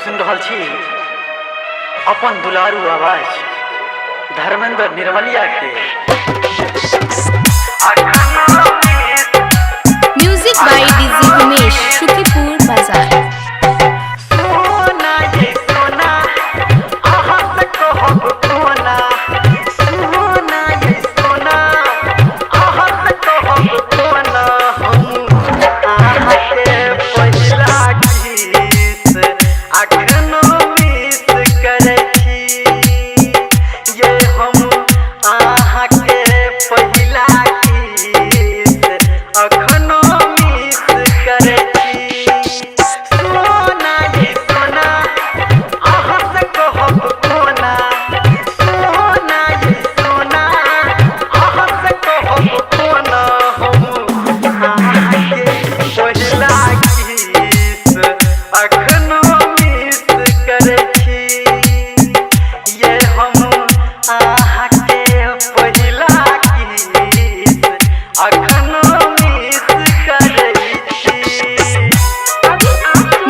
सुन रहल छी अपन दुलारू आवाज धर्मेंद्र निर्मलिया के। Music by DJ Umesh, Shukipur बाजार।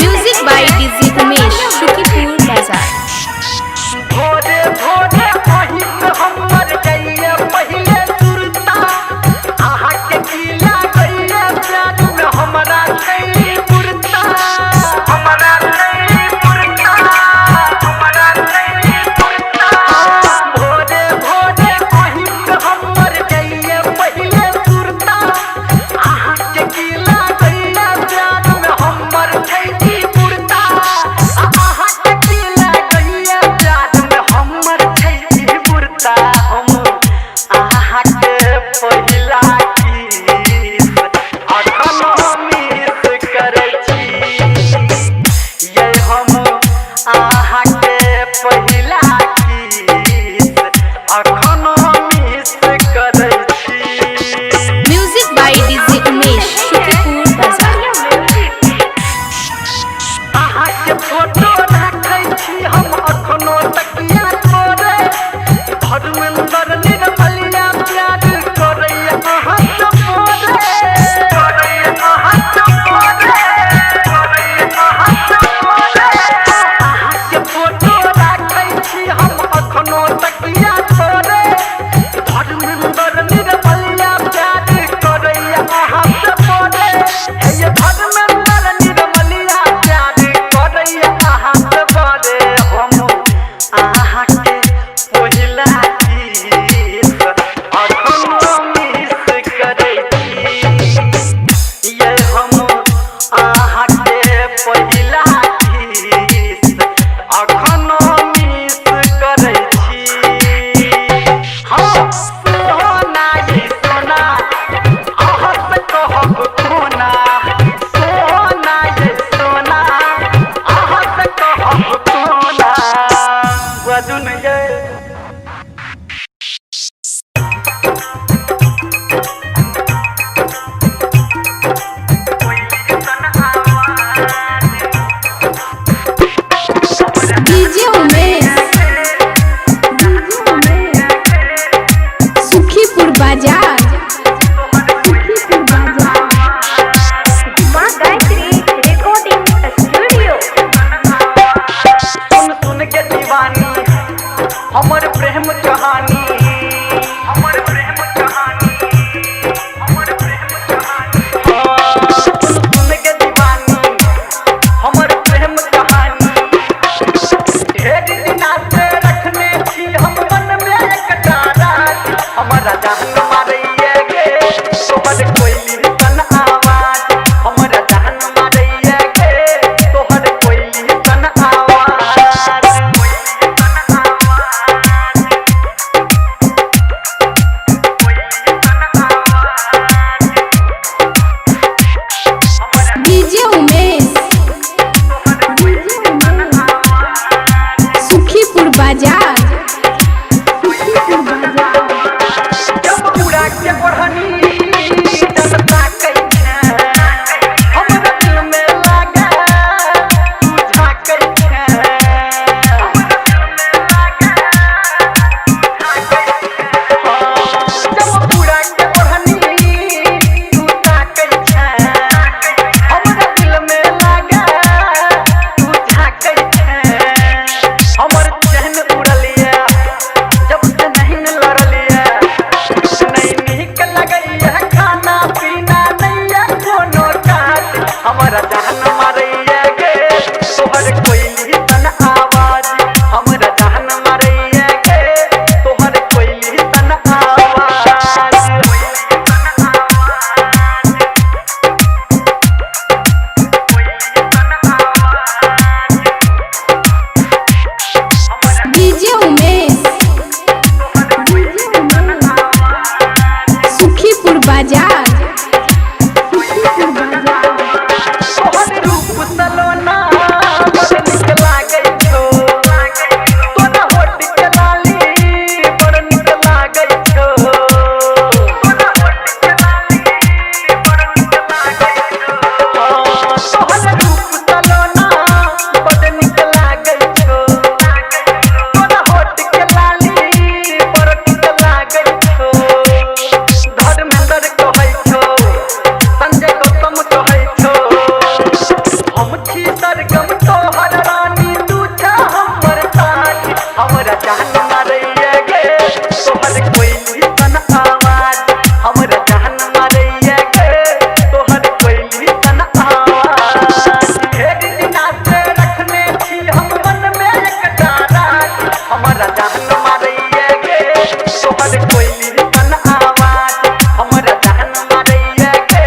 Music by DJ Umesh, Shukipur बाजार। भोरे भोरे पहिल हमर गइया पहिले सुरता आहा के किला गइया प्यार में हमरा कई पुरता हमरा कई पुरता हमरा कई पुरता। भोरे भोरे पहिल हमर गइया पहिले सुरता आहा के किला गइया प्यार में हमर कई पुरता आहा के किला गइया प्यार में हमर कई पुरता। हम आहा के पहिला किस अखन मिस करै छी ये हम आहा के पहिला किस अखन मिस करै छी। Music by DJ Umesh, Shukipur Bazar. आहा के फोटो रखै छी हम अखनो तकिया तोरे धर्मेंद्र निर्मलिया प्यार करैया आहा से मोरे करैया आहा से मोरे करैया आहा से मोरे। आहा के फोटो रखै छी हम अखनो तकिया तोरे धर्मेंद्र निर्मलिया प्यार करैया आहा से मोरे। हे धर्मेंद्र निर्मलिया प्यार करैया आहा से मोरे। हम आहा के पहिला किस अखनो मिस करै छी ये हम आहा के पहिला किस अखनो मिस करै छी। हम सोना ये सोना आहा से कहब कोना सोना ये सोना आहा से कहब कोना बजुन ये डीजे उमेश, शुकीपुर बाजार। माँ गायत्री रिकॉर्डिंग स्टूडियो। सुन सुन के दीवानी हमर प्रेम कहानी हमर प्रेम कहानी हमर प्रेम कहानी। सुन सुन के दीवानी हमर प्रेम कहानी ढेर दिना से रखने छी हम मन में एक डारा हमारा जान मारैया गे तोहर कोयली सन आवाज हमारा जान मारैया गे तोहर कोयली सन आवाज कोयली सन आवाज कोयली सन आवाज डीजे उमेश, शुकीपुर बाजार। जब पूरा के पढ़नी जनता कइछे हमरा दिल में लागा तू झाकै छे हमरा दिल में लागा तू झाकै छे। जब पूरा के पढ़नी तू ताकै छे हमरा दिल में लागा तू झाकै छे। हमारा जान मारैया गे तोहर कोयली सन आवाज हमारा जान मारैया गे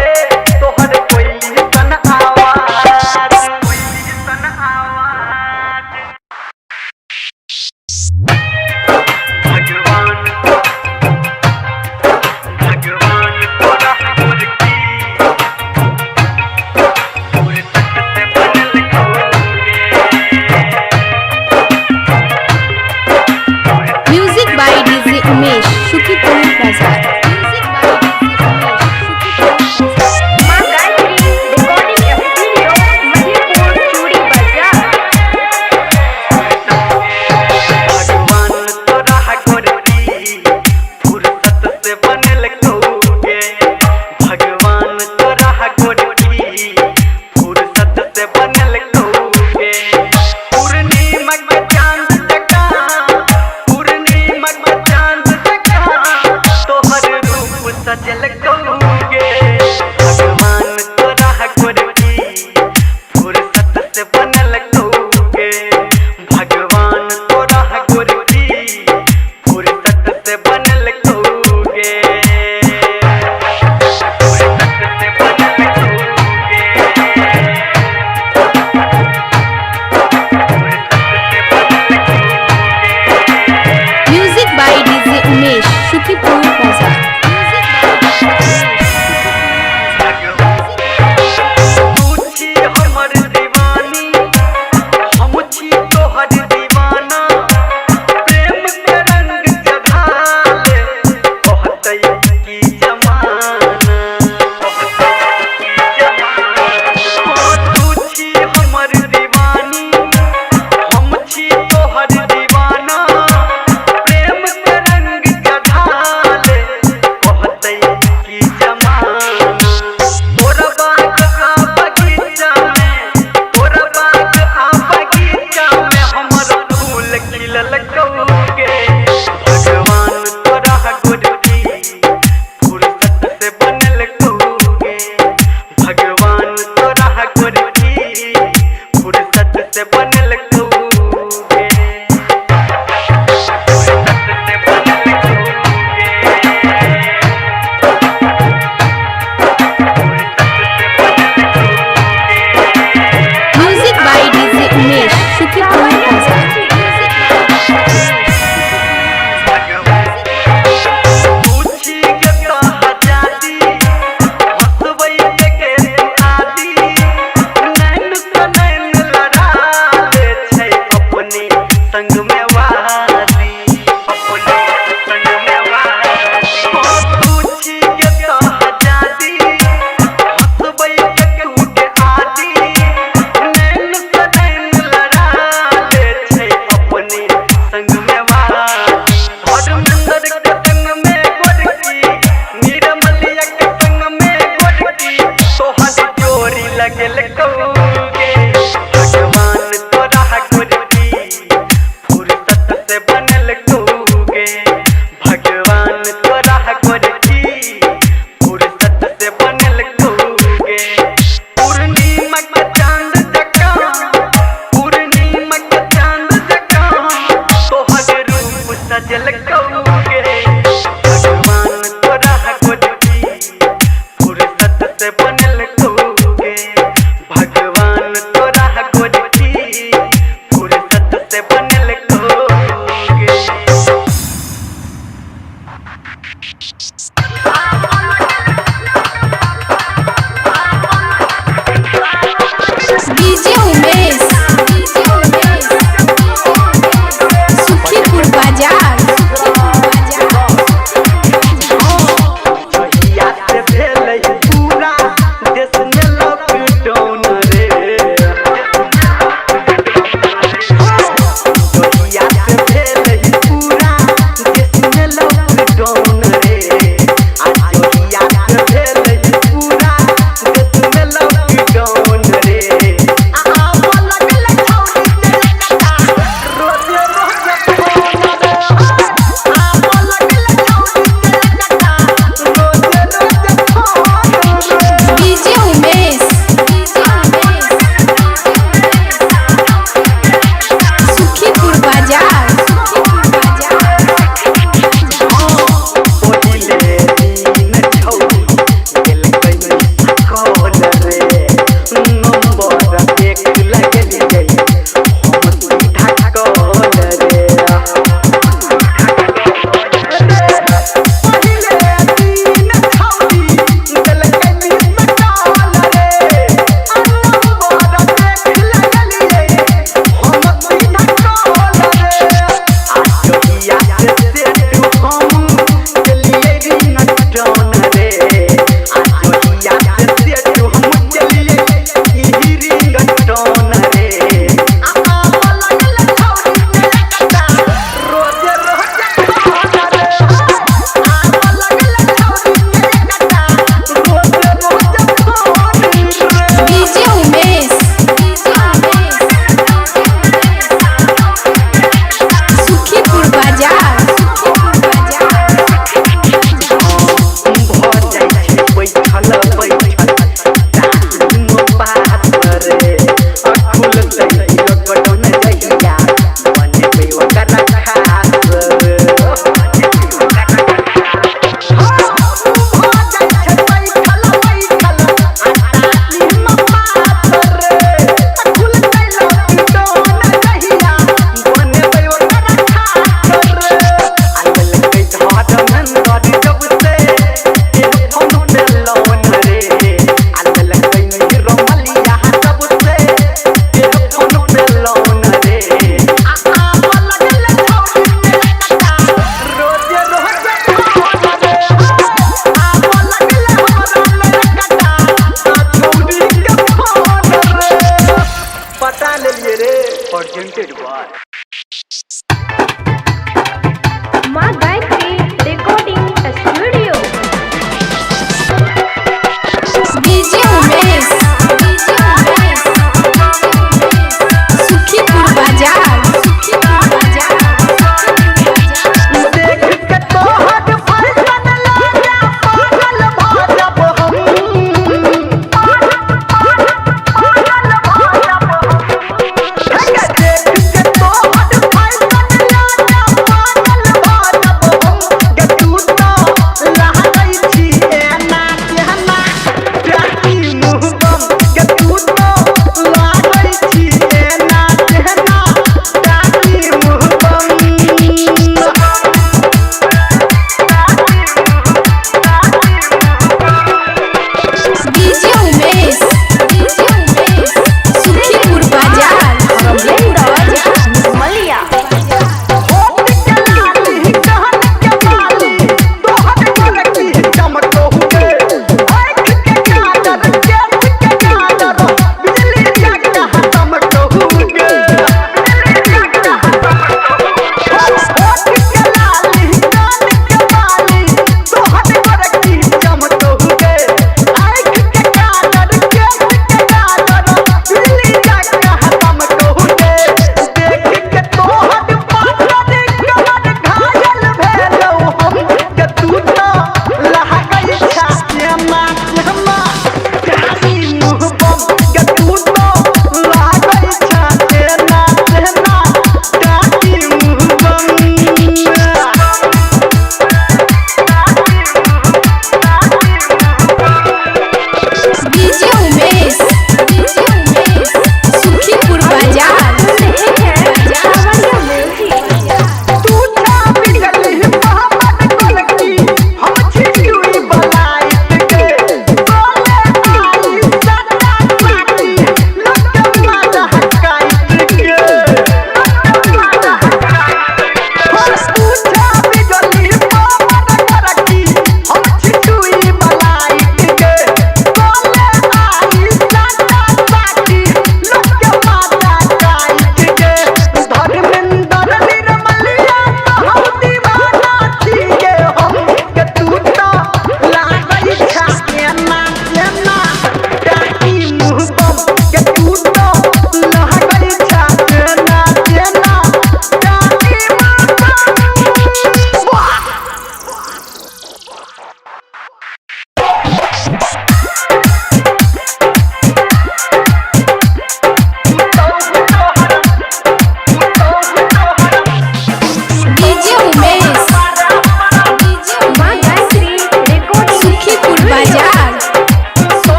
तोहर कोयली सन आवाज कोयली सन आवाज भगवान भगवान तोरा गुरकी पूरे तक से बनल music by DJ Umesh Sukhipur Bazar माँ गायत्री रिकॉर्डिंग स्टूडियो मधेपुर चूड़ी बाजार। भगवान तोरा गोरकी फुर्सत से बनल कौगे भगवान तोरा गोरकी फुर्सत से बनल कौगे पूर्णिमा के चांद जका पूर्णिमा के चांद जका तोहर रूप सजल कौगे भगवान तोरा गोरकी फुर्सत से बनल कौगे भगवान तोरा गोरकी फुर्सत से बनल कौगे फुर्सत से बनल कौगे music by DJ Umesh Sukhipur बाजार तू छी हमर दीवानी हम छी तोहर दीवाना प्रेम के रंग चढ़ाले कहतै की जमाना कहतै की जमाना तू छी हमर दीवानी हम छी तोहर दीवाना प्रेम के रंग चढ़ाले कहतै की जमाना तोरा बाग आ बगीचा में तोरा बाग आ बगीचा में हमर फूल खिलल कौगे भगवान तोरा गोरकी फुर्सत से बनल कौगे भगवान तोरा गोरकी फुर्सत से बनल कौगे फुर्सत से बनल music by DJ Umesh Sukhipur Bazar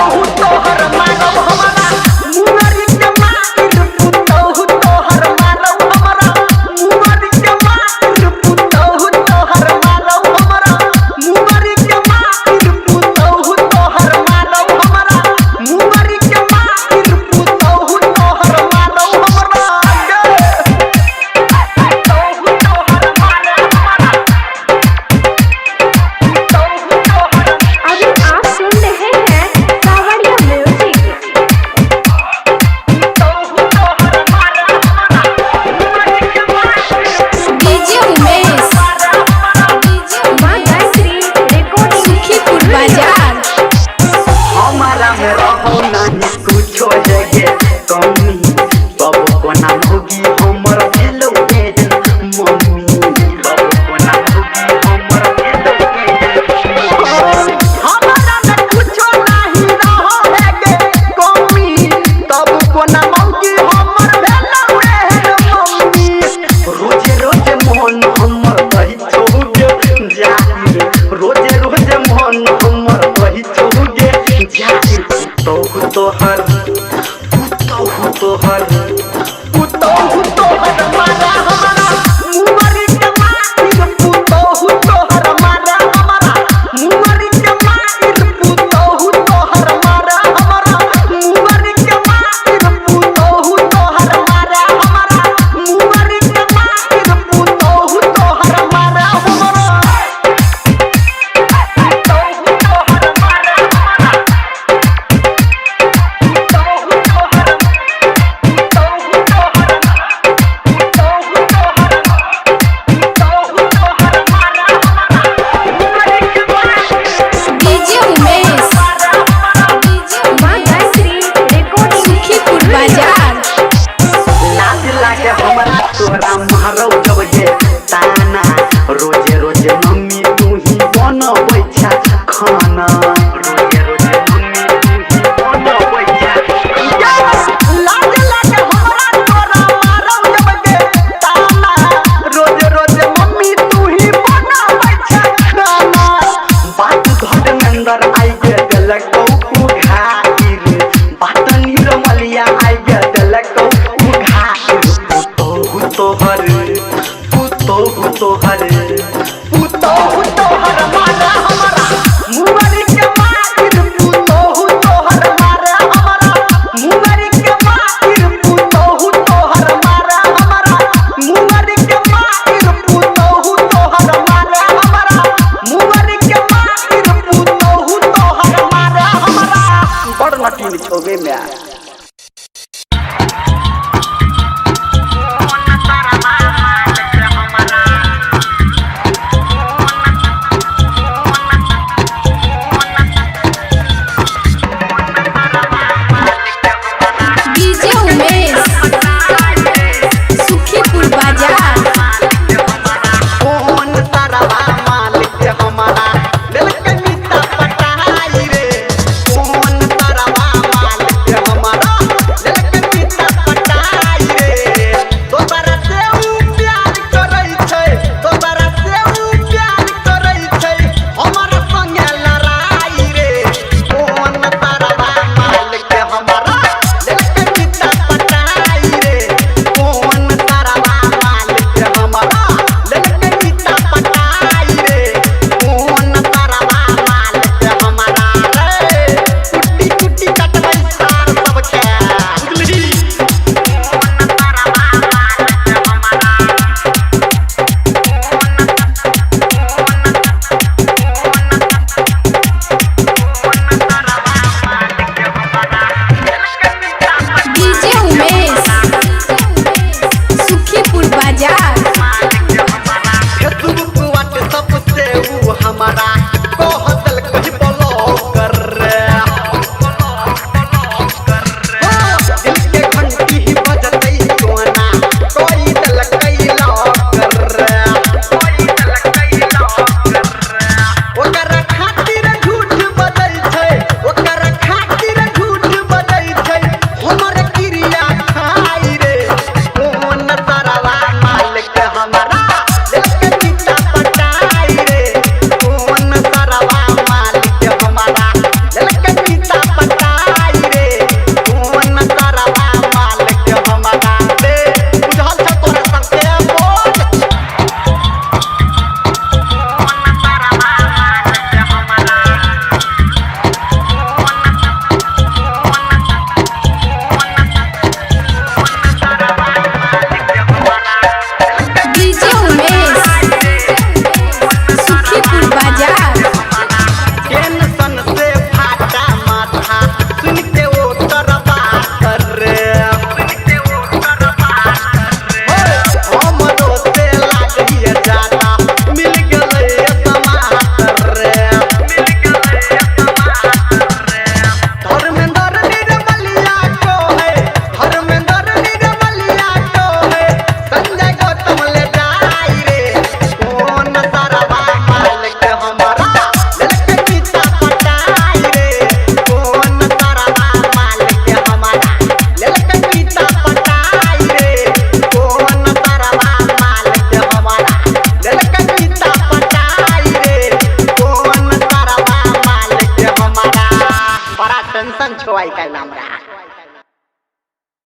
पुतहु तोहर मारब हमरा मुंगरी के मार पुतहु तोहर मारब हमरा मुंगरी के मार पुतहु तोहर मारब हमरा मुंगरी के मार पुतहु तोहर मारब हमरा मुंगरी के मार पुतहु तोहर मारब हमरा अभी आप सुन रहे हैं कावड़िया म्यूजिक। डीजे उमेश माँ गायत्री रिकॉर्डिंग सुखीपुर बाजार। हमारा में रहो नहीं कुछो जगह कमी बाबू को नाम होगी हमर भेलो एहन मम्मी बाबू को नाम होगी हमर भेलो एहन हमारा में कुछो नहीं रहो है कमी तब को नाम होगी हमर भेलो एहन मम्मी रोजे रोजे मोहन हमर कहि छोगे जाहिर रोजे रोजे मोहन हमर कहि छोगे जाहिर पुतहु तोहर पुतहु तोहर मारा हमरा मुंगरी के मार पुतहु तोहर मारा हमरा मुंगरी के मार पुतहु तोहर मारा हमरा मुंगरी के मार पुतहु तोहर मारा हमरा मुंगरी के मार पुतहु तोहर मारा हमरा पुतहु तोहर मारा हमरा डीजे उमेश माँ गायत्री रिकॉर्डिंग सुखीपुर बाजार। लाज लागे हमरा तोरा मारौ जब ये ताना रोजे रोजे मम्मी तू ही बनबै छा खाना रोजे रोजे मम्मी तू ही बनबै छा लाज लागे हमरा तोरा मारौ जब ये ताना रोजे रोजे मम्मी तू ही बनबै छा खाना बात घर में अंदर आई के देलक कौ घाई बात निरमलिया आई के देलक कौ घाई पुतहु तोहर मारा हमरा मुंगरी के मार पुतहु तोहर मारा हमरा मुंगरी के मार पुतहु तोहर मारा हमरा मुंगरी के मार पुतहु तोहर मारा हमरा मुंगरी के मार पुतहु तोहर मारा हमरा बड़ नटीन छोगे में